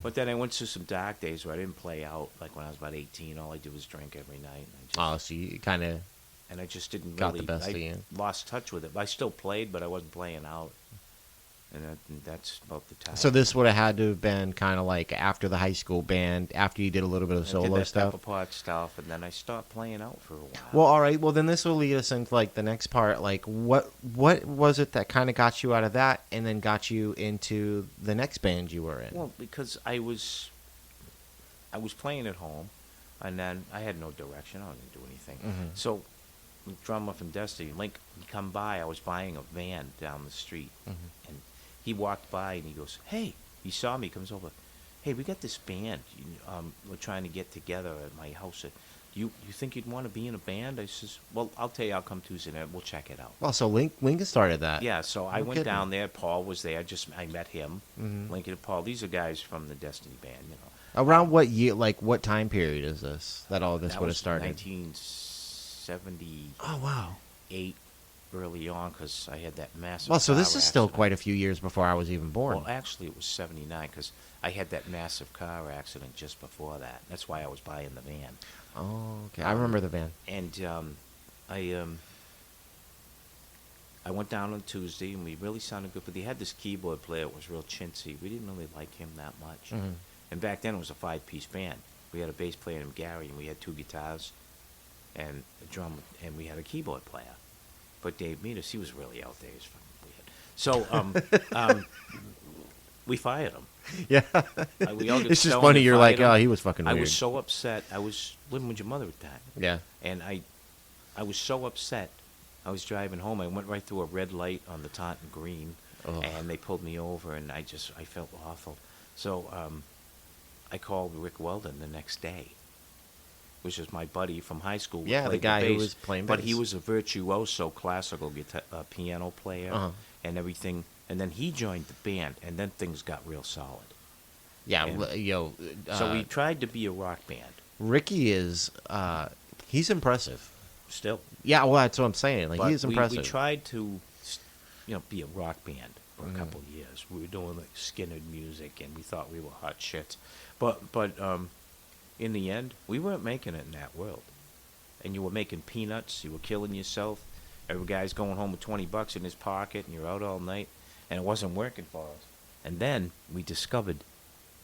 But then I went through some dark days where I didn't play out. Like when I was about 18, all I did was drink every night. Oh, so you kind of And I just didn't got really. the best of I you. lost touch with it. I still played, but I wasn't playing out. And that's about the time. So this would have had to have been kind of like after the high school band, after you did a little bit of I did solo that stuff. Pepper Pot stuff, and then I stopped playing out for a while. Well, all right. Well, then this will lead us into like the next part. Like, what was it that kind of got you out of that, and then got you into the next band you were in? Well, because I was playing at home, and then I had no direction. I wasn't gonna do anything. Mhm. So, the drummer from Destiny, Link, he come by. I was buying a van down the street, Mhm. and he walked by and he goes, "Hey!" He saw me. Comes over. "Hey, we got this band. We're trying to get together at my house. You think you'd want to be in a band?" I says, "Well, I'll tell you. I'll come Tuesday night. We'll check it out." Well, so Lincoln started that. Yeah, so I No went kidding. down there. Paul was there. I met him. Mhm. Lincoln and Paul. These are guys from the Destiny band. Around what year? Like, what time period is this that all this That would have was started? 1978 Oh wow. early on, because I had that massive. Well, so this car is still accident. quite a few years before I was even born. Well, actually, it was 79 because I had that massive car accident just before that. That's why I was buying the van. Oh, okay. I remember the band. And I I went down on Tuesday, and we really sounded good. But they had this keyboard player that was real chintzy. We didn't really like him that much. Mhm. And back then, it was a 5-piece band. We had a bass player named Gary, and we had 2 guitars and a drum, and we had a keyboard player. But Dave Meadus, he was really out there. He was fucking weird. So we fired him. Yeah. We all got It's just stoned funny. and You're like, fired him. oh, he was fucking I weird. was so upset. I was living with your mother at the time. Yeah. And I was so upset. I was driving home. I went right through a red light on the Taunton Green, Ugh. and they pulled me over, and I felt awful. So I called Rick Weldon the next day, which is my buddy from high school. who Yeah, the played guy who bass, was playing But he bass. was a virtuoso classical guitar, piano player Uh-huh. and everything. And then he joined the band, and then things got real solid. Yeah. And Yo. So we tried to be a rock band. Ricky is. He's impressive. Still. Yeah. Well, that's what I'm saying. Like, But he is impressive. We tried to, be a rock band for a Mhm. couple of years. We were doing like Skinner music, and we thought we were hot shit. But in the end, we weren't making it in that world. And you were making peanuts. You were killing yourself. Every guy's going home with $20 in his pocket, and you're out all night, and it wasn't working for us. And then we discovered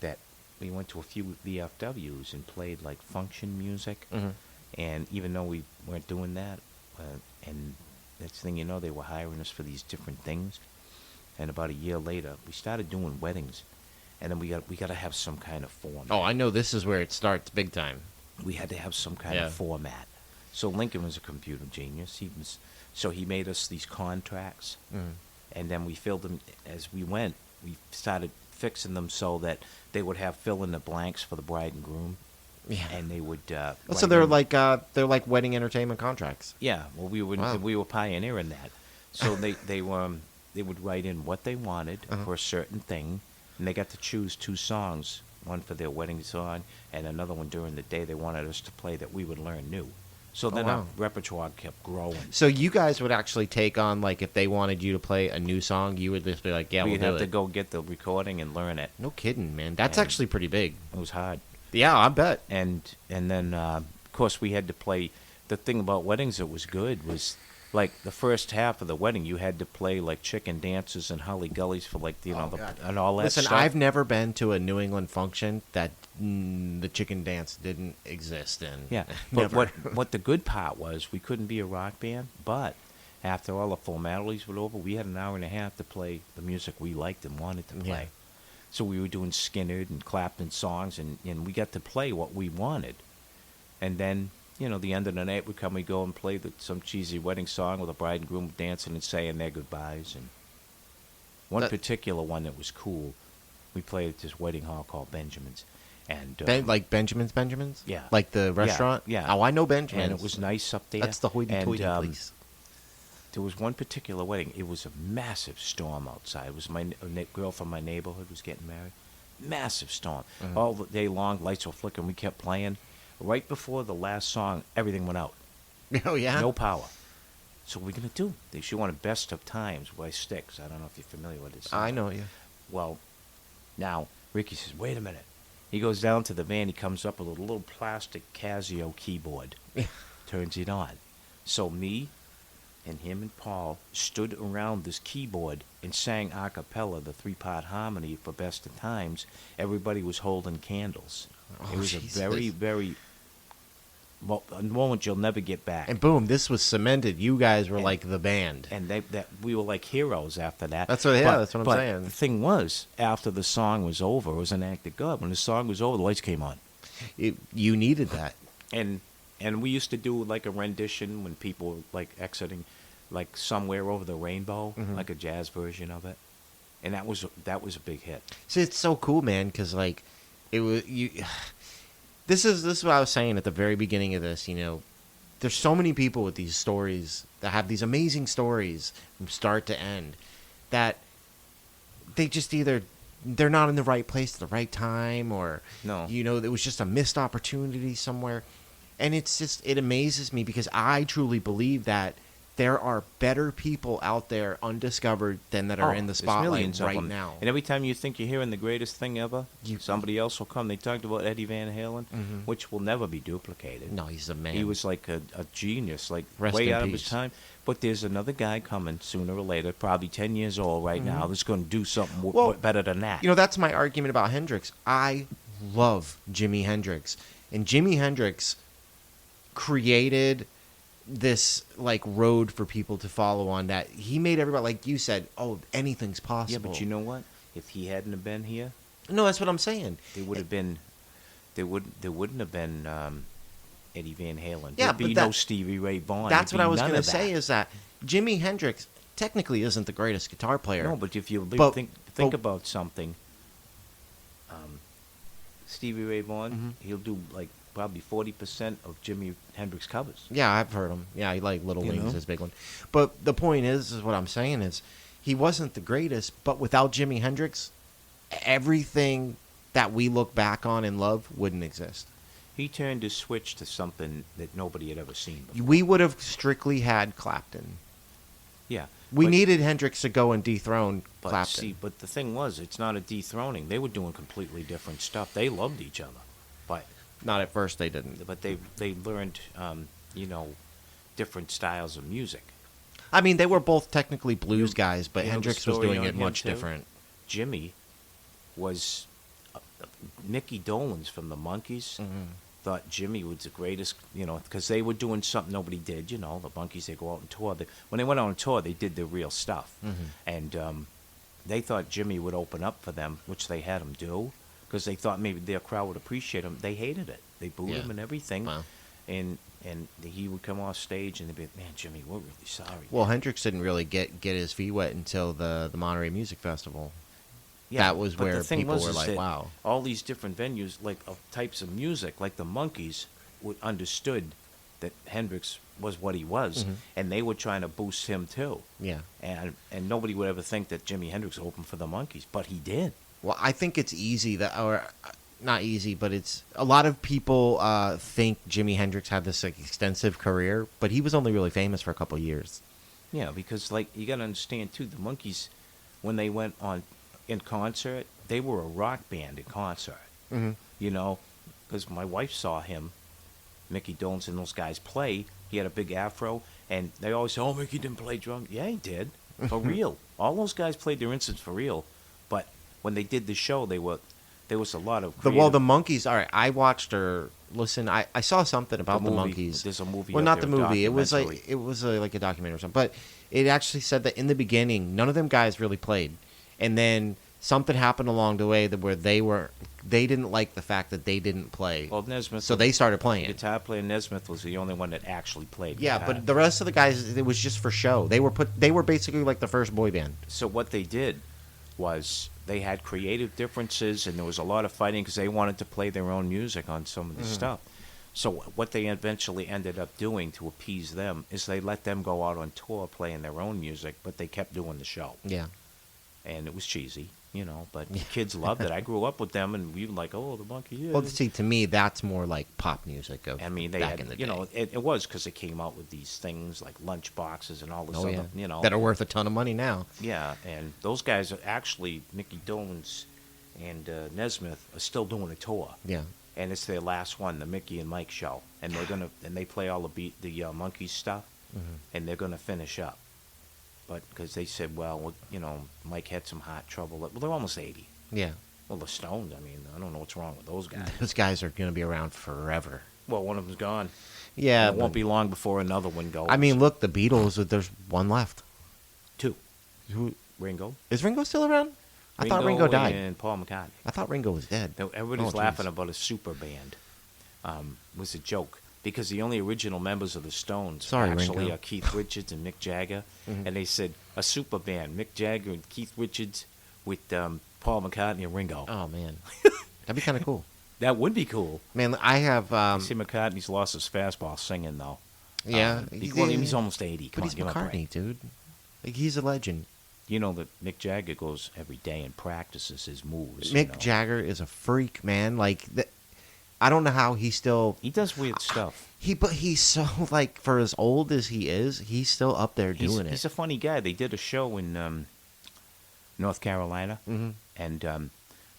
that we went to a few VFWs and played like function music. Mhm. And even though we weren't doing that, and next thing you know, they were hiring us for these different things. And about a year later, we started doing weddings, and then we got to have some kind of format. Oh, I know this is where it starts big time. We had to have some kind Yeah. of format. So Lincoln was a computer genius. So he made us these contracts, Mhm. and then we filled them as we went. We started fixing them so that they would have fill in the blanks for the bride and groom, Yeah. and they would. So write they're in- like wedding entertainment contracts. Yeah, well, Wow. we were pioneering that. So they would write in what they wanted Uh-huh. for a certain thing, and they got to choose 2 songs, one for their wedding song and another one during the day they wanted us to play that we would learn new. So then our wow. repertoire kept growing. So you guys would actually take on, like, if they wanted you to play a new song, you would just be like, yeah, We'd we'll do have it. to go get the recording and learn it. No kidding, man. That's And- actually pretty big. It was hard. Yeah, I bet. And then of course we had to play. The thing about weddings that was good was like the first half of the wedding you had to play like chicken dances and holly gullies for like Oh, God. and all that Listen, stuff. I've never been to a New England function that the chicken dance didn't exist in. Yeah, but Never. what the good part was, we couldn't be a rock band, but after all the formalities were over, we had an hour and a half to play the music we liked and wanted to play. Yeah. So we were doing Skinner and Clapton songs, and we got to play what we wanted. And then, the end of the night would come, we go and play some cheesy wedding song with a bride and groom dancing and saying their goodbyes. And one That- particular one that was cool, we played at this wedding hall called Benjamin's. And Like Benjamin's? Yeah. Like the restaurant? yeah. Oh, I know Benjamin's. and it was nice up there. That's the hoity-toity And, place. There was one particular wedding. It was a massive storm outside. It was my girl from my neighborhood was getting married. Massive storm. Mhm. All the day long, lights were flickering. We kept playing. Right before the last song, everything went out. Oh, yeah? No power. So what are we going to do? She wanted Best of Times by Styx. I don't know if you're familiar with this. I know, yeah. Well, now, Ricky says, "Wait a minute." He goes down to the van. He comes up with a little plastic Casio keyboard. Turns it on. So me and him and Paul stood around this keyboard and sang a cappella, the 3-part harmony for Best of Times. Everybody was holding candles. It was Jesus. a very, very a moment you'll never get back. And boom, this was cemented. You guys were And- like the band. And we were like heroes after that. That's what I'm but saying. The thing was, after the song was over, it was an act of God. When the song was over, the lights came on. You needed that. And we used to do like a rendition when people were like exiting, like Somewhere Over the Rainbow, like a jazz version of it. And that was a big hit. See, it's so cool, man, because like it was you. This is what I was saying at the very beginning of this. You know, there's so many people with these stories that have these amazing stories from start to end that they just either they're not in the right place at the right time, or No. you know, it was just a missed opportunity somewhere. And it amazes me because I truly believe that there are better people out there undiscovered than that are in the there's spotlight millions of right them. now. And every time you think you're hearing the greatest thing ever, You- somebody else will come. They talked about Eddie Van Halen, which will never be duplicated. No, he's a man. He was like a genius, like Rest way in out of his peace. time. But there's another guy coming sooner or later, probably 10 years old right now, that's going to do something Well, better than that. You know, that's my argument about Hendrix. I love Jimi Hendrix. And Jimi Hendrix created this like road for people to follow on, that he made everybody, like you said, oh, anything's yeah, possible. but you know what? If he hadn't have been here, No, that's what I'm saying. there would have been, there wouldn't have been Eddie Van Halen. Yeah, There'd be but no Stevie Ray Vaughan. That's There'd what be I was none going of to say that. is that Jimi Hendrix technically isn't the greatest guitar player. No, but if you But- think but- about something, Stevie Ray Vaughan, he'll do like probably 40% of Jimi Hendrix covers. Yeah, I've heard him. Yeah, I like Little You Wings, know? his big one. But the point is what I'm saying is, he wasn't the greatest, but without Jimi Hendrix, everything that we look back on and love wouldn't exist. He turned his switch to something that nobody had ever seen before. We would have strictly had Clapton. Yeah. We but- needed Hendrix to go and dethrone but Clapton. see, but the thing was, it's not a dethroning. They were doing completely different stuff. They loved each other, but Not at first, they didn't. they learned, different styles of music. I mean, they were both technically blues guys, but you know the Hendrix was story doing on it him, much too? different. Jimmy was Mickey Dolenz from the Monkees. Thought Jimmy was the greatest, because they were doing something nobody did. The Monkees, they go out and tour. When they went on tour, they did the real stuff, and they thought Jimmy would open up for them, which they had him do, because they thought maybe their crowd would appreciate him. They hated it. They booed Yeah. him and everything, Wow. and he would come off stage and they'd be, "Man, Jimmy, we're really sorry." Well, Hendrix didn't really get his feet wet until the Monterey Music Festival. Yeah, that was but where the thing people was were is like, that wow. all these different venues, like of types of music, like the Monkees, understood that Hendrix was what he was, and they were trying to boost him too. Yeah. And nobody would ever think that Jimi Hendrix opened for the Monkees, but he did. Well, I think it's easy or not easy, but it's a lot of people think Jimi Hendrix had this like, extensive career, but he was only really famous for a couple of years. Yeah, because like you got to understand too, the Monkees, when they went on in concert, they were a rock band in concert. Because my wife saw him, Mickey Dolenz and those guys play. He had a big afro, and they always say, "Oh, Mickey didn't play drums." Yeah, he did, for real. All those guys played their instruments for real. But when they did the show, there was a lot of The creative- Monkees. All right, I watched or listen. I saw something about the, movie. Monkees. There's a movie. Well, out not the there, a movie. It was documentary. like a documentary or something. But it actually said that in the beginning, none of them guys really played, and then something happened along the way where they didn't like the fact that they didn't play. Well, Nesmith. So they started the playing. guitar player Nesmith was the only one that actually played. Yeah, guitar. but the rest of the guys, it was just for show. They were basically like the first boy band. So what they did was they had creative differences, and there was a lot of fighting because they wanted to play their own music on some of the stuff. So what they eventually ended up doing to appease them is they let them go out on tour playing their own music, but they kept doing the show. Yeah. And it was cheesy, but the kids loved it. I grew up with them, and we were like, "Oh, the Monkey." Yeah. Well, see, to me, that's more like pop music. I mean, they back had, in the day. it was because it came out with these things like lunch boxes and all this Oh, other, yeah. That are worth a ton of money now. Yeah, and those guys are actually, Mickey Dolenz and Nesmith are still doing a tour, Yeah. and it's their last one, the Mickey and Mike show, and they play all the Monkeys stuff, and they're gonna finish up, but because they said, well, Mike had some heart trouble. Well, they're almost 80. Yeah. Well, the Stones, I mean, I don't know what's wrong with those guys. Those guys are going to be around forever. Well, one of them's gone. Yeah. And it won't be long before another one goes. I mean, look, the Beatles, there's one left. Two. Who Ringo. is Ringo still around? I thought Ringo died. And Paul McCartney. I thought Ringo was dead. Now, everybody's laughing about a super band. Was a joke because the only original members of the Stones actually Ringo. are Keith Richards and Mick Jagger, and they said a super band: Mick Jagger and Keith Richards with Paul McCartney and Ringo. Oh man, that'd be kind of cool. That would be cool. Man, I have. I see McCartney's lost his fastball singing though. Yeah, He's almost 80. But he's McCartney, dude. Like he's a legend. You know that Mick Jagger goes every day and practices his moves. Mick Jagger is a freak, man. Like I don't know how he still. He does weird stuff. But he's so like for as old as he is, he's still up there doing it. He's a funny guy. They did a show in North Carolina, and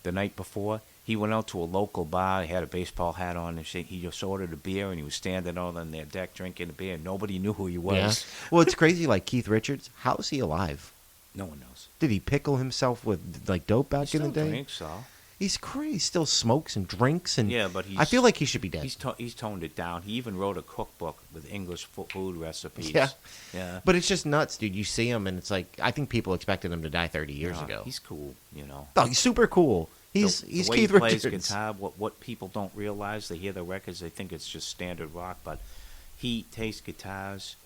the night before he went out to a local bar. He had a baseball hat on, and he just ordered a beer, and he was standing out on their deck drinking a beer. And nobody knew who he was. Yeah. Well, it's crazy. Like Keith Richards, how is he alive? No one knows. Did he pickle himself with like dope back in the day? I think so. He's crazy. He still smokes and drinks, and yeah, but I feel like he should be dead. He's toned it down. He even wrote a cookbook with English food recipes. Yeah, yeah. But it's just nuts, dude. You see him, and it's like I think people expected him to die 30 years ago. He's cool, you know. Oh, he's super cool. He's the way Keith he plays Richards. guitar. What people don't realize, they hear the records, they think it's just standard rock, but he takes guitars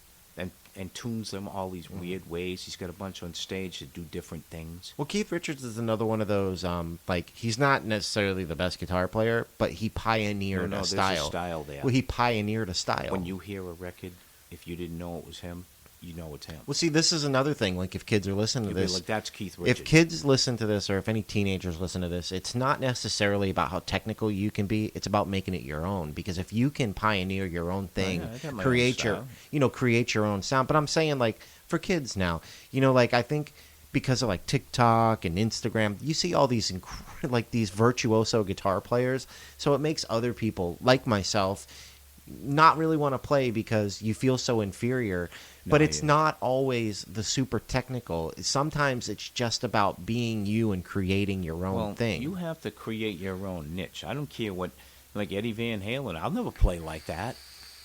and tunes them all these weird ways. He's got a bunch on stage that do different things. Well, Keith Richards is another one of those. Like he's not necessarily the best guitar player, but he pioneered a style. There's a style there. Well, he pioneered a style. When you hear a record, if you didn't know it was him, you know it's him. Well, see, this is another thing. Like, if kids are listening to You'd be this, like, that's Keith Richards. if kids listen to this, or if any teenagers listen to this, it's not necessarily about how technical you can be. It's about making it your own. Because if you can pioneer your own thing, I got my create own your, create your own sound. But I'm saying, like, for kids now, like, I think because of like TikTok and Instagram, you see all these like these virtuoso guitar players. So it makes other people like myself not really want to play because you feel so inferior. But it's not always the super technical. Sometimes it's just about being you and creating your own thing. You have to create your own niche. I don't care what, like Eddie Van Halen, I'll never play like that.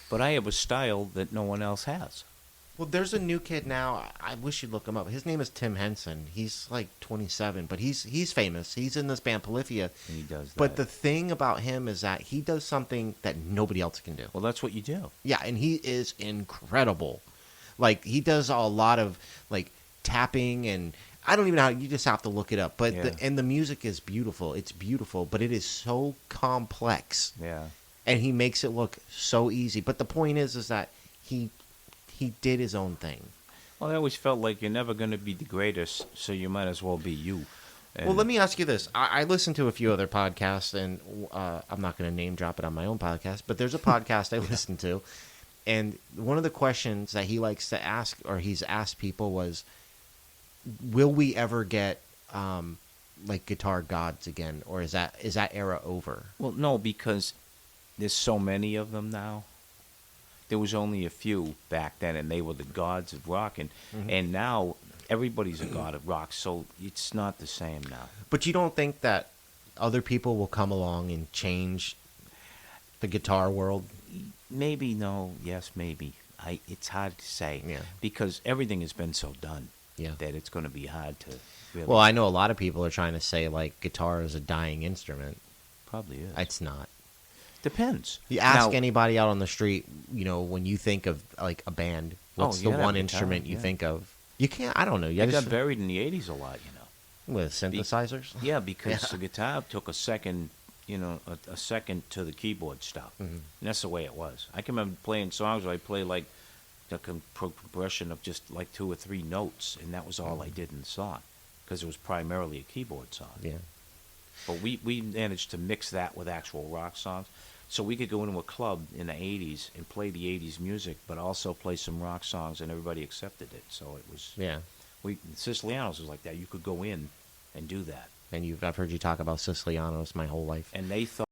But I have a style that no one else has. Well, there's a new kid now. I wish you'd look him up. His name is Tim Henson. He's like 27, but he's famous. He's in this band Polyphia. And he does that. But the thing about him is that he does something that nobody else can do. Well, that's what you do. Yeah, and he is incredible. Like, he does a lot of, like, tapping, and I don't even know how, you just have to look it up. But the music is beautiful. It's beautiful, but it is so complex. Yeah. And he makes it look so easy. But the point is that he did his own thing. Well, I always felt like you're never going to be the greatest, so you might as well be you. And Well, let me ask you this. I listen to a few other podcasts, and I'm not going to name drop it on my own podcast, but there's a podcast I listen to. And one of the questions that he likes to ask, or he's asked people, was, will we ever get like guitar gods again, or is that era over? Well, no, because there's so many of them now. There was only a few back then, and they were the gods of rock, and now everybody's a god of rock, so it's not the same now. But you don't think that other people will come along and change the guitar world? Maybe, no, yes, maybe. It's hard to say. Yeah. Because everything has been so done Yeah. that it's going to be hard to really... Well, I know a lot of people are trying to say, like, guitar is a dying instrument. Probably is. It's not. Depends. You ask Now- anybody out on the street, when you think of, like, a band, what's the you gotta one have a guitar, instrument you yeah. think of? You can't, I don't know. You They just, got buried in the 80s a lot, with synthesizers? Yeah, because Yeah. the guitar took a second, a second to the keyboard stuff. Mhm. And that's the way it was. I can remember playing songs where I play like the progression of just like 2 or 3 notes, and that was all I did in the song, because it was primarily a keyboard song. Yeah. But we managed to mix that with actual rock songs. So we could go into a club in the 80s and play the 80s music, but also play some rock songs, and everybody accepted it. So it was... Yeah. Sicilianos was like that. You could go in and do that. and I've heard you talk about Sicilianos my whole life. And they thought